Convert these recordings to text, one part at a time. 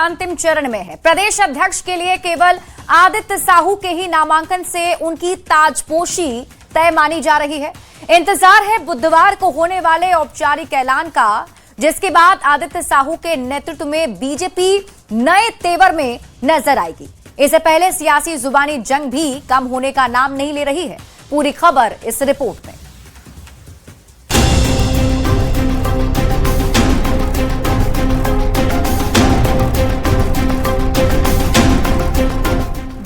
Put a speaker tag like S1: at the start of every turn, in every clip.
S1: अंतिम चरण में है। प्रदेश अध्यक्ष के लिए केवल आदित्य साहू के ही नामांकन से उनकी ताजपोशी तय मानी जा रही है। इंतजार है बुधवार को होने वाले औपचारिक ऐलान का, जिसके बाद आदित्य साहू के नेतृत्व में बीजेपी नए तेवर में नजर आएगी। इससे पहले सियासी जुबानी जंग भी कम होने का नाम नहीं ले रही है। पूरी खबर इस रिपोर्ट में।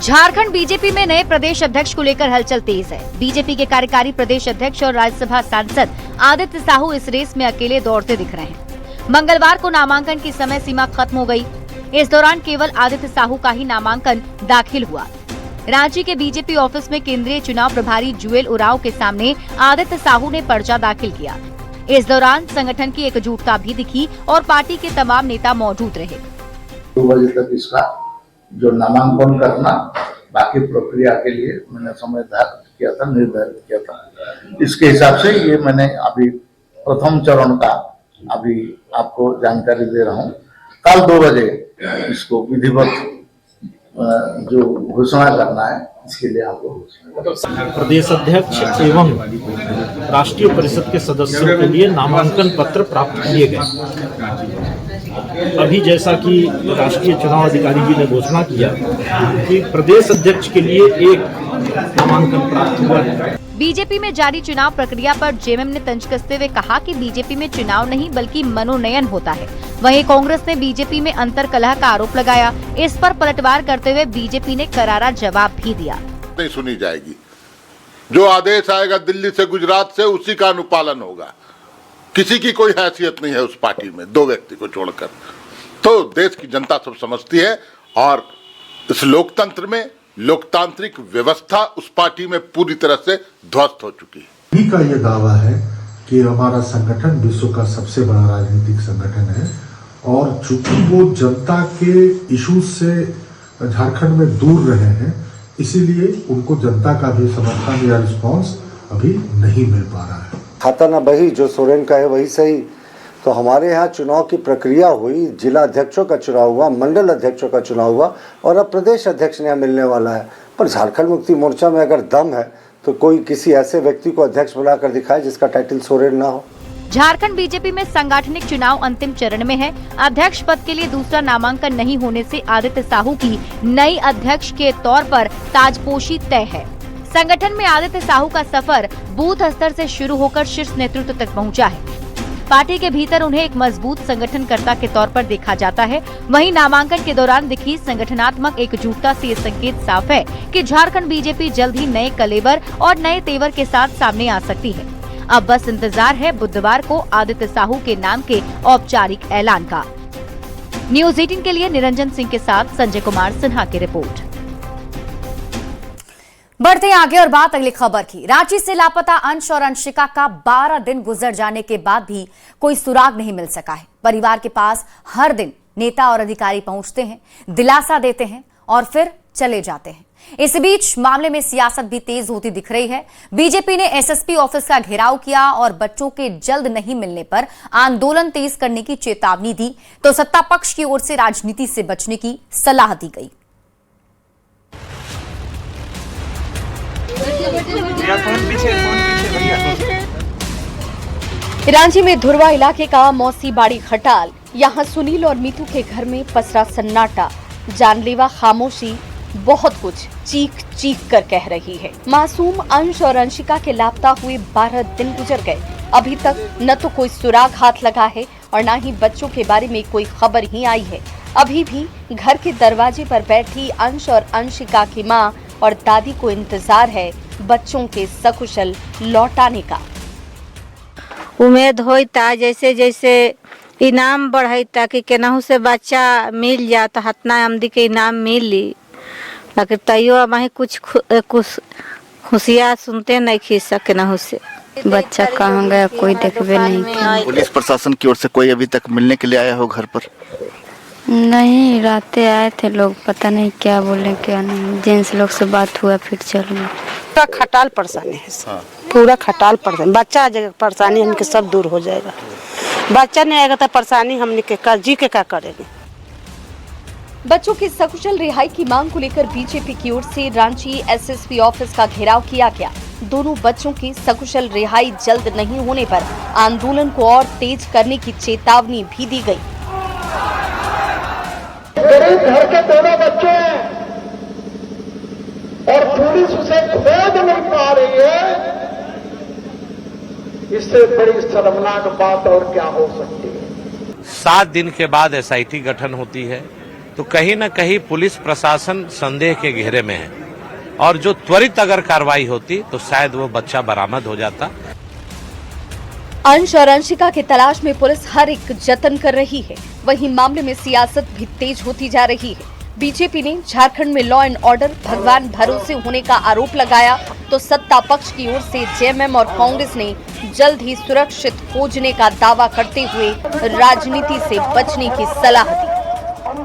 S1: झारखंड बीजेपी में नए प्रदेश अध्यक्ष को लेकर हलचल तेज है। बीजेपी के कार्यकारी प्रदेश अध्यक्ष और राज्यसभा सांसद आदित्य साहू इस रेस में अकेले दौड़ते दिख रहे हैं। मंगलवार को नामांकन की समय सीमा खत्म हो गई। इस दौरान केवल आदित्य साहू का ही नामांकन दाखिल हुआ। रांची के बीजेपी ऑफिस में केंद्रीय चुनाव प्रभारी जुएल उरांव के सामने आदित्य साहू ने पर्चा दाखिल किया। इस दौरान संगठन की एकजुटता भी दिखी और पार्टी के तमाम नेता मौजूद रहे।
S2: 2 बजे तक इसका जो नामांकन करना, बाकी प्रक्रिया के लिए मैंने समय निर्धारित किया था। इसके हिसाब से ये मैंने अभी प्रथम चरण का अभी आपको जानकारी दे रहा हूँ। कल 2 बजे इसको विधिवत जो घोषणा करना है, इसके लिए आपको
S3: प्रदेश अध्यक्ष एवं राष्ट्रीय परिषद के सदस्यों के लिए नामांकन पत्र प्राप्त किए गए। अभी जैसा कि राष्ट्रीय चुनाव अधिकारी जी ने घोषणा किया कि प्रदेश अध्यक्ष के लिए एक नामांकन प्राप्त हुआ है।
S1: बीजेपी में जारी चुनाव प्रक्रिया पर जेएमएम ने तंज कसते हुए कहा कि बीजेपी में चुनाव नहीं बल्कि मनोनयन होता है। वहीं कांग्रेस ने बीजेपी में अंतर्कलह का आरोप लगाया। इस पर पलटवार करते हुए बीजेपी ने करारा जवाब भी दिया।
S4: नहीं सुनी जाएगी। जो आदेश आएगा दिल्ली से, गुजरात से, उसी का अनुपालन होगा। किसी की कोई हैसियत नहीं है उस पार्टी में, 2 व्यक्ति को छोड़कर। तो देश की जनता सब समझती है और इस लोकतंत्र में लोकतांत्रिक व्यवस्था उस पार्टी में पूरी तरह से ध्वस्त हो चुकी है।
S5: ही का ये दावा है कि हमारा संगठन विश्व का सबसे बड़ा राजनीतिक संगठन है और चूंकि वो जनता के इश्यूज से झारखंड में दूर रहे हैं, इसीलिए उनको जनता का भी समर्थन या रिस्पांस अभी नहीं मिल पा रहा है।
S6: खाता ना वही जो सोरेन का है वही सही। तो हमारे यहाँ चुनाव की प्रक्रिया हुई, जिला अध्यक्षों का चुनाव हुआ, मंडल अध्यक्षों का चुनाव हुआ और अब प्रदेश अध्यक्ष यहाँ मिलने वाला है। पर झारखंड मुक्ति मोर्चा में अगर दम है तो कोई किसी ऐसे व्यक्ति को अध्यक्ष बनाकर दिखाए जिसका टाइटल सोरेन ना हो।
S1: झारखंड बीजेपी में सांगठनिक चुनाव अंतिम चरण में है। अध्यक्ष पद के लिए दूसरा नामांकन नहीं होने से आदित्य साहू की नई अध्यक्ष के तौर पर ताजपोशी तय है। संगठन में आदित्य साहू का सफर बूथ स्तर से शुरू होकर शीर्ष नेतृत्व तक पहुंचा है। पार्टी के भीतर उन्हें एक मजबूत संगठनकर्ता के तौर पर देखा जाता है। वहीं नामांकन के दौरान दिखी संगठनात्मक एकजुटता से ये संकेत साफ है कि झारखंड बीजेपी जल्द ही नए कलेवर और नए तेवर के साथ सामने आ सकती है। अब बस इंतजार है बुधवार को आदित्य साहू के नाम के औपचारिक ऐलान का। न्यूज 18 के लिए निरंजन सिंह के साथ संजय कुमार सिन्हा की रिपोर्ट। बढ़ते हैं आगे और बात अगली खबर की। रांची से लापता अंश और अंशिका का 12 दिन गुजर जाने के बाद भी कोई सुराग नहीं मिल सका है। परिवार के पास हर दिन नेता और अधिकारी पहुंचते हैं, दिलासा देते हैं और फिर चले जाते हैं। इस बीच मामले में सियासत भी तेज होती दिख रही है। बीजेपी ने एसएसपी ऑफिस का घेराव किया और बच्चों के जल्द नहीं मिलने पर आंदोलन तेज करने की चेतावनी दी, तो सत्ता पक्ष की ओर से राजनीति से बचने की सलाह दी गई।
S7: रांची में धुरवा इलाके का मौसी बाड़ी खटाल, यहाँ सुनील और मीतू के घर में पसरा सन्नाटा, जानलेवा खामोशी बहुत कुछ चीख चीख कर कह रही है। मासूम अंश और अंशिका के लापता हुए 12 दिन गुजर गए। अभी तक न तो कोई सुराग हाथ लगा है और न ही बच्चों के बारे में कोई खबर ही आई है। अभी भी घर के दरवाजे पर बैठी अंश और अंशिका की मां और दादी को इंतजार है बच्चों के सकुशल लौटाने का।
S8: उम्मीद होता जैसे जैसे इनाम बढ़ता कि केनाहू से बच्चा मिल जाता, हतना आमदी के इनाम मिली, लेकिन तैयो हमें कुछ खुशियाँ सुनते नहीं खींच सके केनाहू से। बच्चा कहाँ गया कोई देखबे नहीं किया।
S9: पुलिस प्रशासन की ओर से कोई अभी तक मिलने के लिए आया हो घर पर?
S8: नहीं, रातें आए थे लोग, पता नहीं क्या बोले क्या नहीं। जेंट्स लोग से बात हुआ फिर चल गए।
S10: पूरा खटाल परेशानी है, पूरा खटाल परेशानी। बच्चा आ जाएगा परेशानी हमके सब दूर हो जाएगा। बच्चा नहीं आएगा तो परेशानी हमने के जी के क्या करेंगे।
S7: बच्चों की सकुशल रिहाई की मांग को लेकर बीजेपी की ओर से रांची एसएसपी ऑफिस का घेराव किया गया। दोनों बच्चों की सकुशल रिहाई जल्द नहीं होने पर आंदोलन को और तेज करने की चेतावनी भी दी गई।
S11: गरीब घर के दोनों बच्चे हैं और पुलिस उसे खोज नहीं पा रही है, इससे बड़ी शर्मनाक बात और क्या हो सकती है।
S12: 7 दिन के बाद एसआईटी गठन होती है तो कहीं न कहीं पुलिस प्रशासन संदेह के घेरे में है और जो त्वरित अगर कार्रवाई होती तो शायद वो बच्चा बरामद हो जाता।
S7: अंश और अंशिका की तलाश में पुलिस हर एक जतन कर रही है। वहीं मामले में सियासत भी तेज होती जा रही है। बीजेपी ने झारखंड में लॉ एंड ऑर्डर भगवान भरोसे होने का आरोप लगाया तो सत्ता पक्ष की ओर से जेएमएम और कांग्रेस ने जल्द ही सुरक्षित खोजने का दावा करते हुए राजनीति से बचने की सलाह दी।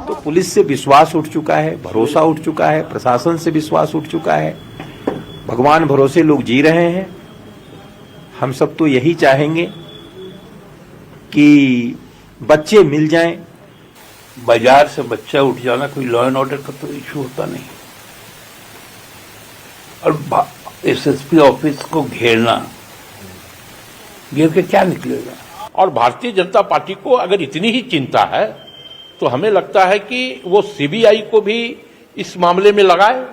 S13: तो पुलिस से विश्वास उठ चुका है, भरोसा उठ चुका है, प्रशासन से विश्वास उठ चुका है, भगवान भरोसे लोग जी रहे हैं। हम सब तो यही चाहेंगे कि बच्चे मिल जाएं।
S14: बाजार से बच्चा उठ जाना कोई लॉ एंड ऑर्डर का तो इशू होता नहीं, और एसएसपी ऑफिस को घेर के क्या निकलेगा।
S12: और भारतीय जनता पार्टी को अगर इतनी ही चिंता है तो हमें लगता है कि वो सीबीआई को भी इस मामले में लगाए।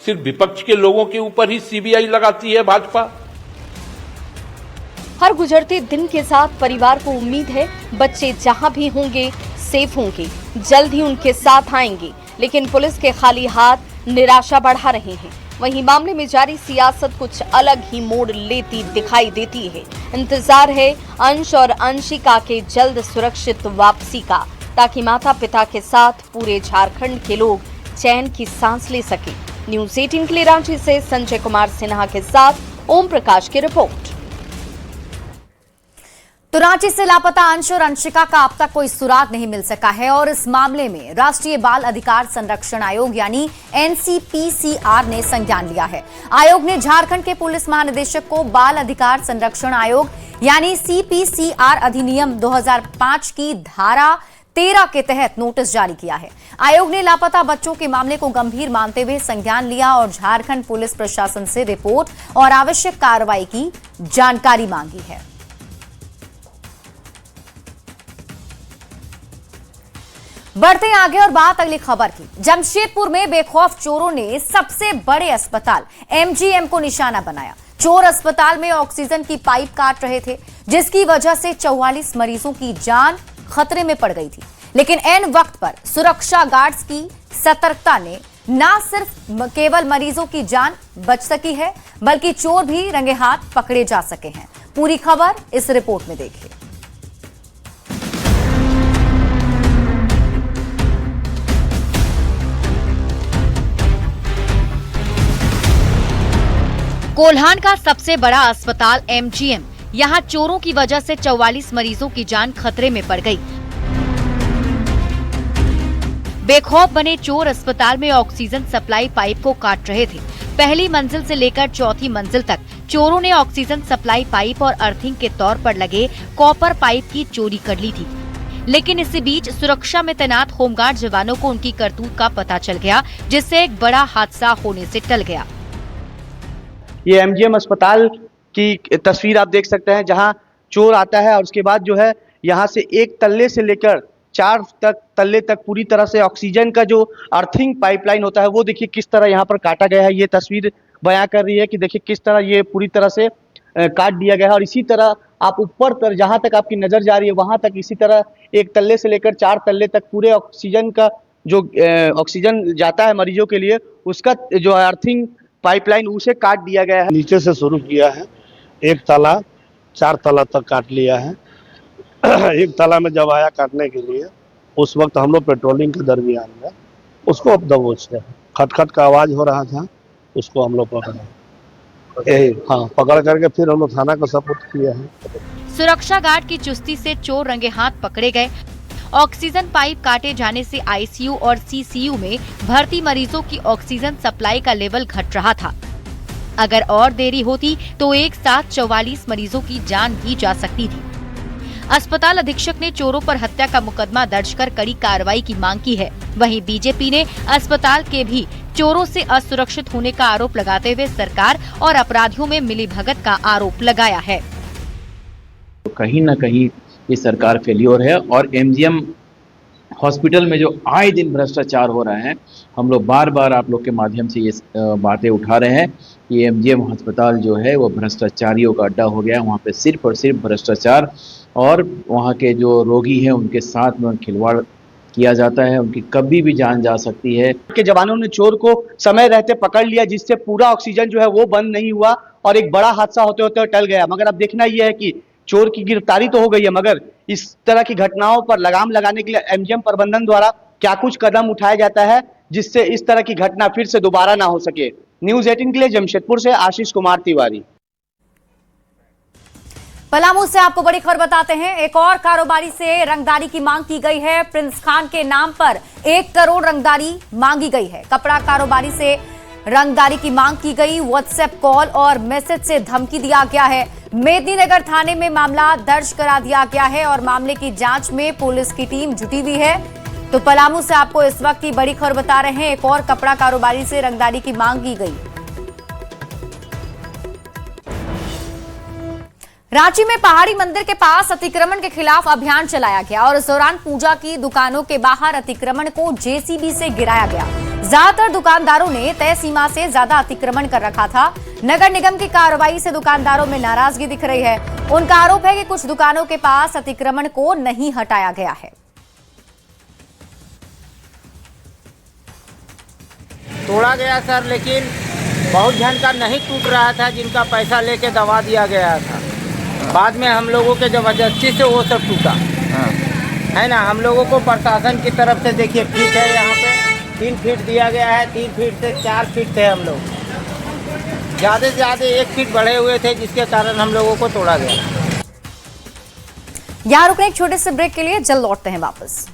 S12: सिर्फ विपक्ष के लोगों के ऊपर ही सीबीआई लगाती है भाजपा।
S7: हर गुजरते दिन के साथ परिवार को उम्मीद है बच्चे जहां भी होंगे सेफ होंगे, जल्द ही उनके साथ आएंगे, लेकिन पुलिस के खाली हाथ निराशा बढ़ा रहे हैं। वहीं मामले में जारी सियासत कुछ अलग ही मोड़ लेती दिखाई देती है। इंतजार है अंश और अंशिका के जल्द सुरक्षित वापसी का, ताकि माता पिता के साथ पूरे झारखंड के लोग चैन की सांस ले सके। न्यूज़ 18 के लिए रांची से संजय कुमार सिन्हा के साथ ओम प्रकाश की रिपोर्ट।
S1: तो रांची से लापता अंश और अंशिका का अब तक कोई सुराग नहीं मिल सका है और इस मामले में राष्ट्रीय बाल अधिकार संरक्षण आयोग यानी एनसीपीसीआर ने संज्ञान लिया है। आयोग ने झारखंड के पुलिस महानिदेशक को बाल अधिकार संरक्षण आयोग यानी सीपीसीआर अधिनियम 2005 की धारा 13 के तहत नोटिस जारी किया है। आयोग ने लापता बच्चों के मामले को गंभीर मानते हुए संज्ञान लिया और झारखंड पुलिस प्रशासन से रिपोर्ट और आवश्यक कार्रवाई की जानकारी मांगी है। बढ़ते हैं आगे और बात अगली खबर की। जमशेदपुर में बेखौफ चोरों ने सबसे बड़े अस्पताल एमजीएम को निशाना बनाया। चोर अस्पताल में ऑक्सीजन की पाइप काट रहे थे, जिसकी वजह से 44 मरीजों की जान खतरे में पड़ गई थी। लेकिन ऐन वक्त पर सुरक्षा गार्ड्स की सतर्कता ने न सिर्फ केवल मरीजों की जान बच सकी है, बल्कि चोर भी रंगे हाथ पकड़े जा सके हैं। पूरी खबर इस रिपोर्ट में देखिए। कोल्हान का सबसे बड़ा अस्पताल एमजीएम, यहां चोरों की वजह से 44 मरीजों की जान खतरे में पड़ गई। बेखौफ बने चोर अस्पताल में ऑक्सीजन सप्लाई पाइप को काट रहे थे। पहली मंजिल से लेकर चौथी मंजिल तक चोरों ने ऑक्सीजन सप्लाई पाइप और अर्थिंग के तौर पर लगे कॉपर पाइप की चोरी कर ली थी। लेकिन इसी बीच सुरक्षा में तैनात होमगार्ड जवानों को उनकी करतूत का पता चल गया, जिससे एक बड़ा हादसा होने से टल गया।
S15: ये एमजीएम अस्पताल की तस्वीर आप देख सकते हैं, जहां चोर आता है और उसके बाद जो है यहां से एक तल्ले से लेकर 4 तल्ले तक पूरी तरह से ऑक्सीजन का जो अर्थिंग पाइपलाइन होता है वो देखिए किस तरह यहाँ पर काटा गया है। ये तस्वीर बयां कर रही है कि देखिए किस तरह ये पूरी तरह से काट दिया गया है। और इसी तरह आप ऊपर तर जहाँ तक आपकी नजर जा रही है वहां तक इसी तरह एक तल्ले से लेकर 4 तल्ले तक पूरे ऑक्सीजन का जो ऑक्सीजन जाता है मरीजों के लिए उसका जो अर्थिंग पाइपलाइन उसे काट दिया गया है।
S16: नीचे से शुरू किया है, एक तला 4 तला तक काट लिया है। एक तला में जब आया काटने के लिए उस वक्त हम लोग पेट्रोलिंग के दरमियान में उसको अब दबोचते हैं। खटखट का आवाज हो रहा था, उसको हम लोग पकड़े, हाँ पकड़ करके फिर हम लोग थाना को सपोर्ट किया है।
S1: सुरक्षा गार्ड की चुस्ती से चोर रंगे हाथ पकड़े गए। ऑक्सीजन पाइप काटे जाने से आईसीयू और सीसीयू में भर्ती मरीजों की ऑक्सीजन सप्लाई का लेवल घट रहा था। अगर और देरी होती तो एक साथ 44 मरीजों की जान भी जा सकती थी। अस्पताल अधीक्षक ने चोरों पर हत्या का मुकदमा दर्ज कर कड़ी कार्रवाई की मांग की है। वहीं बीजेपी ने अस्पताल के भी चोरों से असुरक्षित होने का आरोप लगाते हुए सरकार और अपराधियों में मिलीभगत का आरोप लगाया है।
S13: कहीं न कहीं ये सरकार फेल्योर है और एमजीएम हॉस्पिटल में जो आए दिन भ्रष्टाचार हो रहा है, हम लोग बार बार आप लोग के माध्यम से ये बातें उठा रहे हैं कि एमजीएम अस्पताल जो है वो भ्रष्टाचारियों का अड्डा हो गया है। वहाँ पे सिर्फ और सिर्फ भ्रष्टाचार और वहाँ के जो रोगी हैं उनके साथ में खिलवाड़ किया जाता है, उनकी कभी भी जान जा सकती है।
S15: के जवानों ने चोर को समय रहते पकड़ लिया, जिससे पूरा ऑक्सीजन जो है वो बंद नहीं हुआ और एक बड़ा हादसा होते होते टल गया। मगर अब देखना यह है कि चोर की गिरफ्तारी तो हो गई है, मगर इस तरह की घटनाओं पर लगाम लगाने के लिए एमजीएम प्रबंधन द्वारा क्या कुछ कदम उठाया जाता है जिससे इस तरह की घटना फिर से दोबारा ना हो सके। न्यूज़ 18 के लिए जमशेदपुर से आशीष कुमार तिवारी।
S7: पलामू से आपको बड़ी खबर बताते हैं। एक और कारोबारी से रंगदारी की मांग की गई है। प्रिंस खान के नाम पर 1 करोड़ रंगदारी मांगी गई है। कपड़ा कारोबारी से रंगदारी की मांग की गई। व्हाट्सएप कॉल और मैसेज से धमकी दिया गया है। मेदिनीनगर थाने में मामला दर्ज करा दिया गया है और मामले की जांच में पुलिस की टीम जुटी हुई है। तो पलामू से आपको इस वक्त की बड़ी खबर बता रहे हैं। एक और कपड़ा कारोबारी से रंगदारी की मांग की गई। रांची में पहाड़ी मंदिर के पास अतिक्रमण के खिलाफ अभियान चलाया गया और इस दौरान पूजा की दुकानों के बाहर अतिक्रमण को जेसीबी से गिराया गया। ज्यादातर दुकानदारों ने तय सीमा से ज्यादा अतिक्रमण कर रखा था। नगर निगम की कार्रवाई से दुकानदारों में नाराजगी दिख रही है। उनका आरोप है कि कुछ दुकानों के पास अतिक्रमण को नहीं हटाया गया है।
S17: तोड़ा गया सर, लेकिन बहुत जन का नहीं टूट रहा था, जिनका पैसा लेके दबा दिया गया था। बाद में हम लोगों के जबरदस्ती से वो सब टूटा है ना। हम लोगों को प्रशासन की तरफ से देखिए फीट है, यहाँ पे 3 फीट दिया गया है। 3 फीट से 4 फीट थे हम लोग, ज़्यादा से ज़्यादा 1 फीट बढ़े हुए थे, जिसके कारण हम लोगों को तोड़ा गया।
S7: यहाँ रुकने एक छोटे से ब्रेक के लिए, जल्द लौटते हैं वापस।